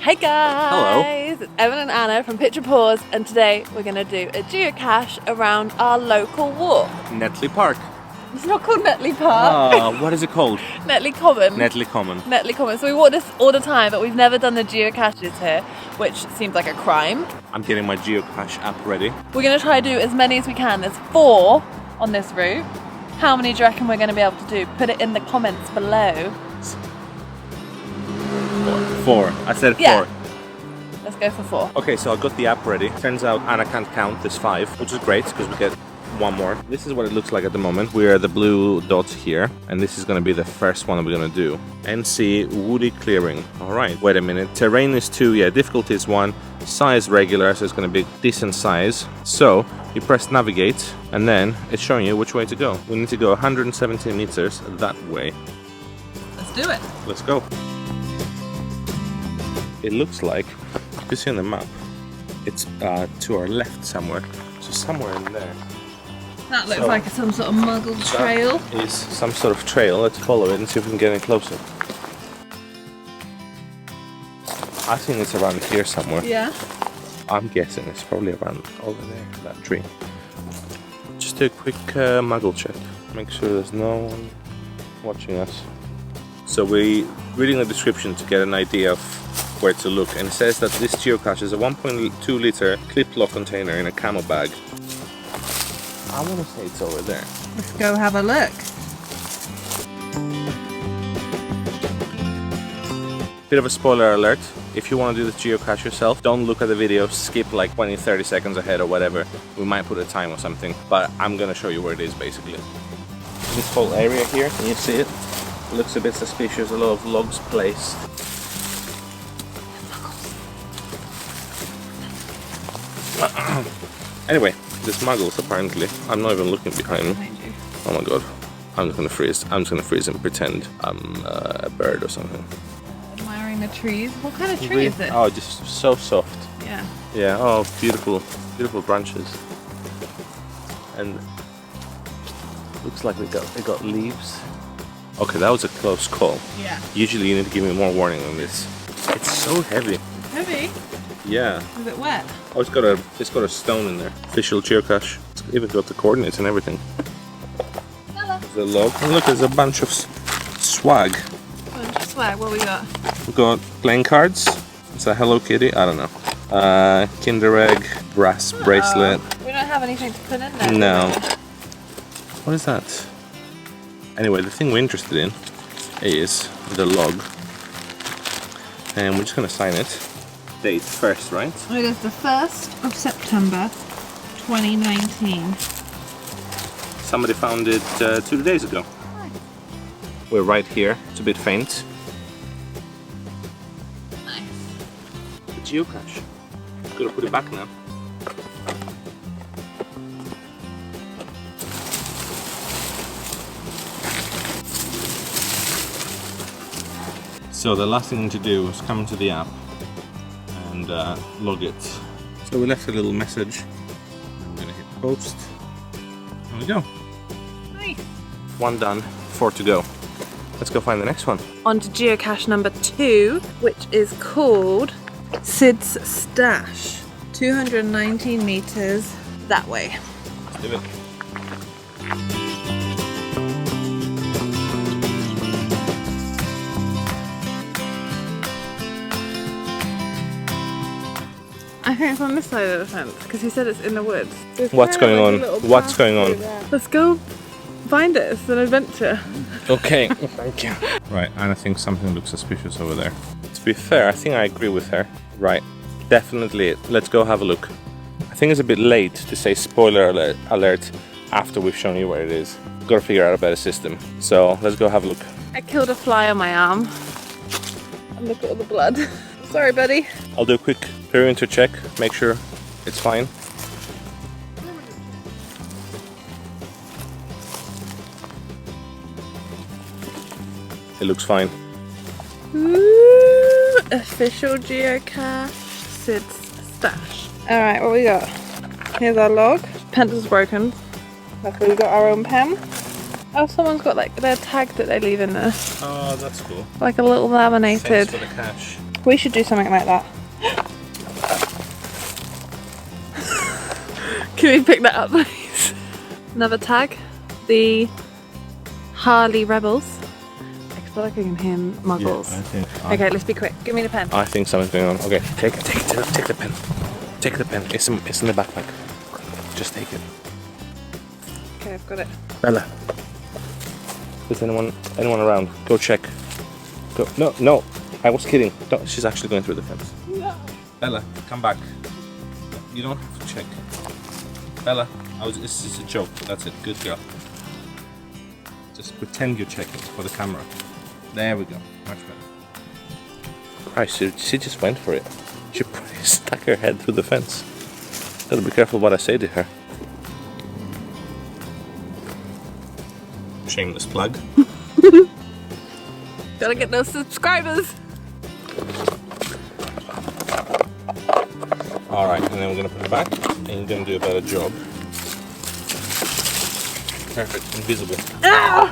Hey guys! Hello. It's Evan and Anna from Picture Pause, and today we're going to do a geocache around our local walk. Netley Park. It's not called Netley Park. What is it called? Netley Common. Netley Common. Netley Common. So we walk this all the time, but we've never done the geocaches here, which seems like a crime. I'm getting my geocache app ready. We're going to try to do as many as we can. There's 4 on this route. How many do you reckon we're going to be able to do? Put it in the comments below. 4. I said 4. Yeah. Let's go for 4. Okay, so I got the app ready. Turns out Anna can't count. There's 5, which is great because we get 1 more. This is what it looks like at the moment. We are the blue dots here, and this is going to be the first one we're going to do. NC Woody Clearing. All right, wait a minute. Terrain is 2, yeah, difficulty is 1, size regular, so it's going to be decent size. So you press navigate, and then it's showing you which way to go. We need to go 117 meters that way. Let's do it. Let's go. It looks like, you can see on the map, it's to our left somewhere. So somewhere in there. That looks like some sort of Muggles trail. That is some sort of trail. Let's follow it and see if we can get any closer. I think it's around here somewhere. Yeah. I'm guessing it's probably around over there, that tree. Just do a quick Muggle check. Make sure there's no one watching us. So we're reading the description to get an idea of where to look, and it says that this geocache is a 1.2 liter clip lock container in a camo bag. I want to say it's over there. Let's go have a look. Bit of a spoiler alert. If you want to do this geocache yourself, don't look at the video, skip like 20-30 seconds ahead or whatever. We might put a time or something, but I'm gonna show you where it is basically. This whole area here, can you see it? Looks a bit suspicious, a lot of logs placed. Anyway, there's Muggles apparently. I'm not even looking behind me. Oh my god. I'm just gonna freeze. I'm just gonna freeze and pretend I'm a bird or something. Admiring the trees. What kind of tree is it? Oh, just so soft. Yeah. Yeah, oh, beautiful, beautiful branches. And looks like it got leaves. Okay, that was a close call. Yeah. Usually you need to give me more warning on this. It's so heavy. Heavy? Yeah. Is it wet? Oh, it's got a stone in there. Official geocache. It's even got the coordinates and everything. Hello. There's a log. And look, there's a bunch of swag. Bunch of swag. What we got? We've got playing cards. It's a Hello Kitty. I don't know. Kinder Egg, brass bracelet. We don't have anything to put in there. No. What is that? Anyway, the thing we're interested in is the log. And we're just going to sign it. Date first, right? It is the 1st of September 2019. Somebody found it 2 days ago. Nice. We're right here. It's a bit faint. Nice. The geocache. Gotta put it back now. So the last thing to do is come into the app and log it. So we left a little message. I'm gonna hit post. There we go. Nice. 1 done, 4 to go. Let's go find the next one. On to geocache number 2, which is called Sid's Stash. 219 meters that way. Let's do it. I think it's on this side of the fence because he said it's in the woods. What's going on? What's going on? Let's go find it. It's an adventure. Okay, thank you. Right, Anna thinks something looks suspicious over there. To be fair, I think I agree with her. Right, definitely it. Let's go have a look. I think it's a bit late to say spoiler alert after we've shown you where it is. Gotta figure out a better system. So let's go have a look. I killed a fly on my arm. And look at all the blood. Sorry, buddy. I'll do a quick perimeter check, make sure it's fine. It looks fine. Ooh, official geocache, Sid's Stash. Alright, what we got? Here's our log. Pencil's broken. Luckily we got our own pen. Oh, someone's got like their tag that they leave in there. Oh, that's cool. Like a little laminated. Thanks for the cash. We should do something like that. Can we pick that up, please? Another tag. The Harley Rebels. I feel like I can hear Muggles. Yeah, okay, let's be quick. Give me the pen. I think something's going on. Okay, take the pen. Take the pen. It's in the backpack. Just take it. Okay, I've got it. Bella. Is anyone around? Go check. Go. No. I was kidding. No, she's actually going through the fence. No. Bella, come back. You don't have to check. Bella, this is a joke. That's it. Good girl. Just pretend you're checking for the camera. There we go. Much better. Right, so she just went for it. She stuck her head through the fence. Gotta be careful what I say to her. Shameless plug. Gotta get those subscribers. Alright, and then we're gonna put it back and you're gonna do a better job. Perfect, invisible. Ah!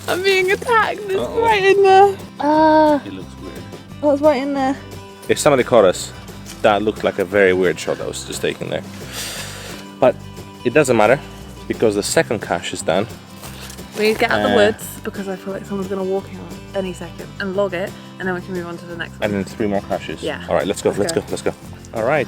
I'm being attacked. It's right in there. Ah! It looks weird. Oh, it's right in there. If somebody caught us, that looked like a very weird shot that was just taken there. But it doesn't matter because the second cache is done. We need to get out of the woods because I feel like someone's going to walk out any second and log it, and then we can move on to the next one. And then 3 more caches. Yeah. All right, let's go. Let's go. All right.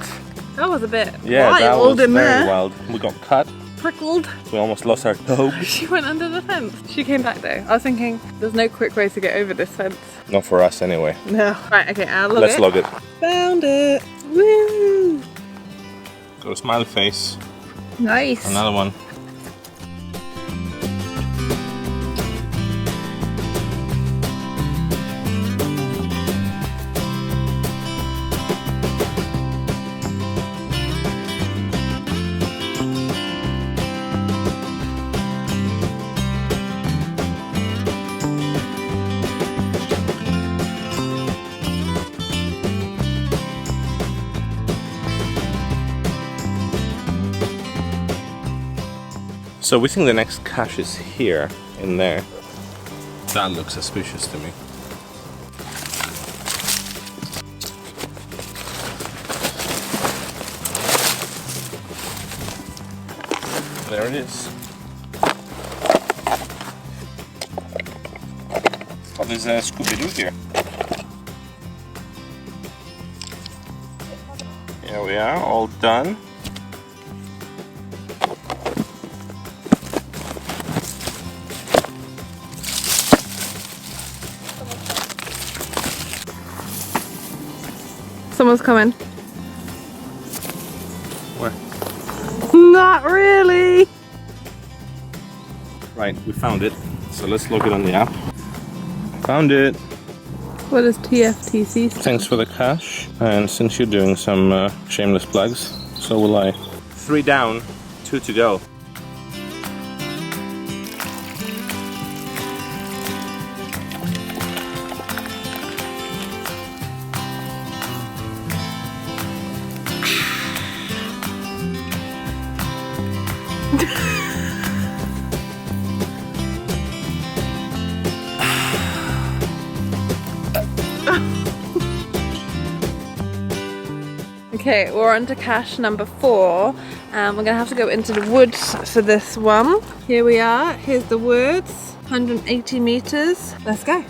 That was a bit Yeah, that wild was in very there. wild. We got cut. Prickled. We almost lost our toe. She went under the fence. She came back though. I was thinking, there's no quick way to get over this fence. Not for us anyway. No. Right. Okay. I'll log Let's it. log it. Found it. Woo! Got a smiley face. Nice. Another one. So we think the next cache is here, in there. That looks suspicious to me. There it is. Oh, there's a Scooby-Doo here. Here we are, all done. Someone's coming. Where? Not really. Right, we found it. So let's log it on the app. Found it. What does TFTC stand? Thanks for the cash. And since you're doing some shameless plugs, so will I. 3 down, 2 to go. Okay, we're on to cache number 4. We're gonna have to go into the woods for this one. Here we are, here's the woods, 180 meters. Let's go.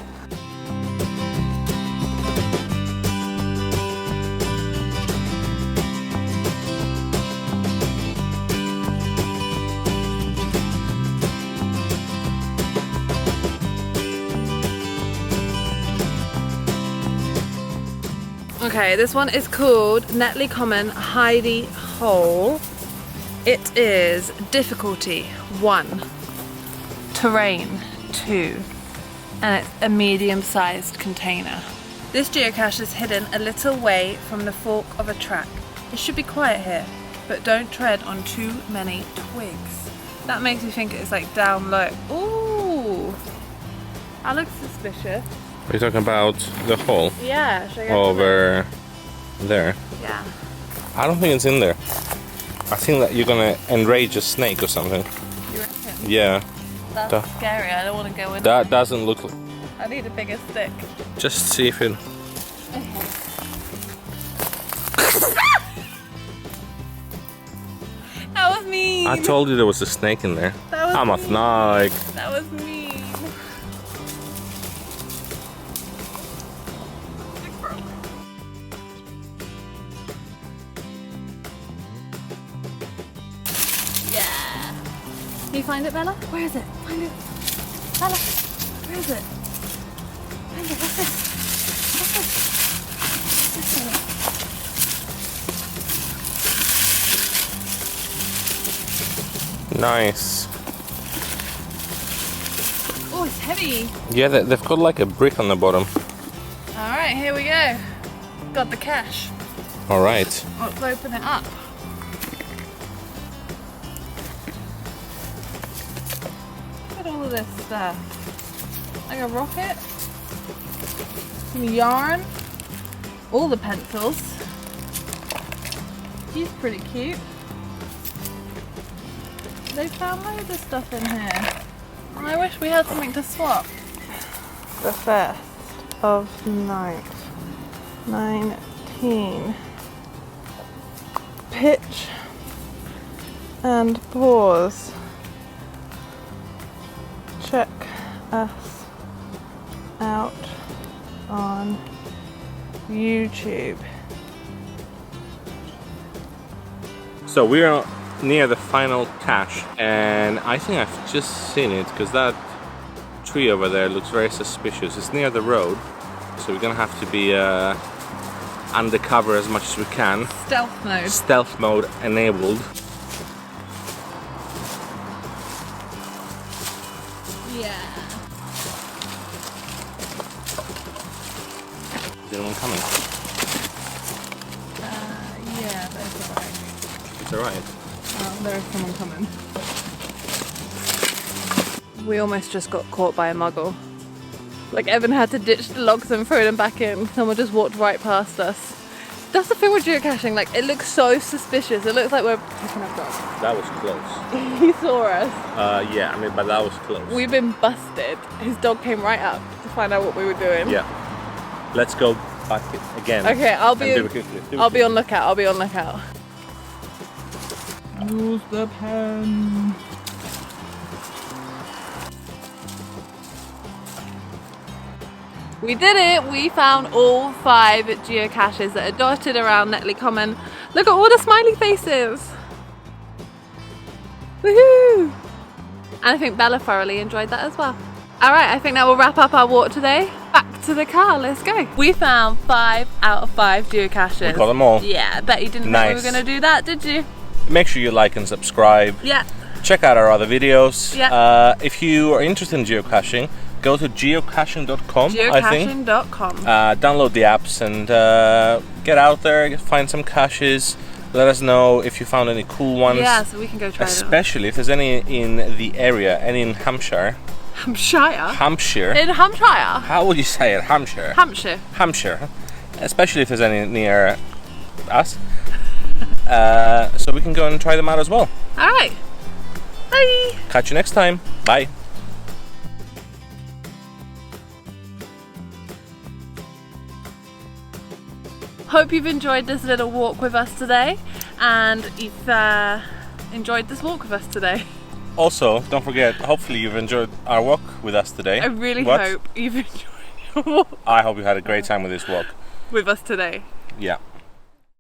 Okay, this one is called Netley Common Hidey Hole. It is difficulty 1, terrain 2, and it's a medium-sized container. This geocache is hidden a little way from the fork of a track. It should be quiet here, but don't tread on too many twigs. That makes me think it's like down low. Ooh, that looks suspicious. Are you talking about the hole? Yeah, should I go over there? Yeah. I don't think it's in there. I think that you're gonna enrage a snake or something. You reckon? Yeah. That's scary. I don't want to go in. That doesn't look like... I need a bigger stick. Just see if it... mean. I told you there was a snake in there. That was I'm a mean. snake. That was mean. Yeah. Can you find it, Bella? Where is it? Find it. Bella, where is it? Find it. What's this? What's this? This one. Nice. Oh, it's heavy. Yeah, they've got like a brick on the bottom. All right, here we go. Got the cache. All right. Let's open it up. Look at all of this stuff. Like a rocket, some yarn, all the pencils. He's pretty cute. They found loads of stuff in here. I wish we had something to swap. The 1st of 9th, 19. Pitch and pause. Check us out on YouTube. So we are near the final cache, and I think I've just seen it because that tree over there looks very suspicious. It's near the road, so we're gonna have to be undercover as much as we can. Stealth mode. Stealth mode enabled. Yeah. Is anyone coming? Yeah, but it's alright. It's alright. There is someone coming. We almost just got caught by a muggle. Like Evan had to ditch the logs and throw them back in. Someone just walked right past us. That's the thing with geocaching, like it looks so suspicious. It looks like we're picking up dogs. That was close. He saw us. Yeah, I mean, but that was close. We've been busted. His dog came right up to find out what we were doing. Yeah. Let's go back again. Okay, I'll be on lookout. I'll be on lookout. Use the pen. We did it! We found all 5 geocaches that are dotted around Netley Common. Look at all the smiley faces! Woohoo! And I think Bella thoroughly enjoyed that as well. Alright, I think that will wrap up our walk today. Back to the car, let's go. We found 5 out of 5 geocaches. We got them all. Yeah, I bet you didn't think we were going to do that, did you? Make sure you like and subscribe. Yeah. Check out our other videos. Yeah. If you are interested in geocaching, go to geocaching.com. Geocaching.com. Download the apps and get out there, find some caches. Let us know if you found any cool ones. Yeah, so we can go try them. Especially if there's any in the area, any in Hampshire. Hampshire? Hampshire. In Hampshire? How would you say it? Hampshire. Hampshire. Hampshire. Especially if there's any near us. So we can go and try them out as well. Alright. Bye. Catch you next time. Bye. Hope you've enjoyed this little walk with us today, and you've enjoyed this walk with us today. Also, don't forget, hopefully you've enjoyed our walk with us today. I really hope you've enjoyed your walk I hope you had a great time with this walk. with us today. Yeah.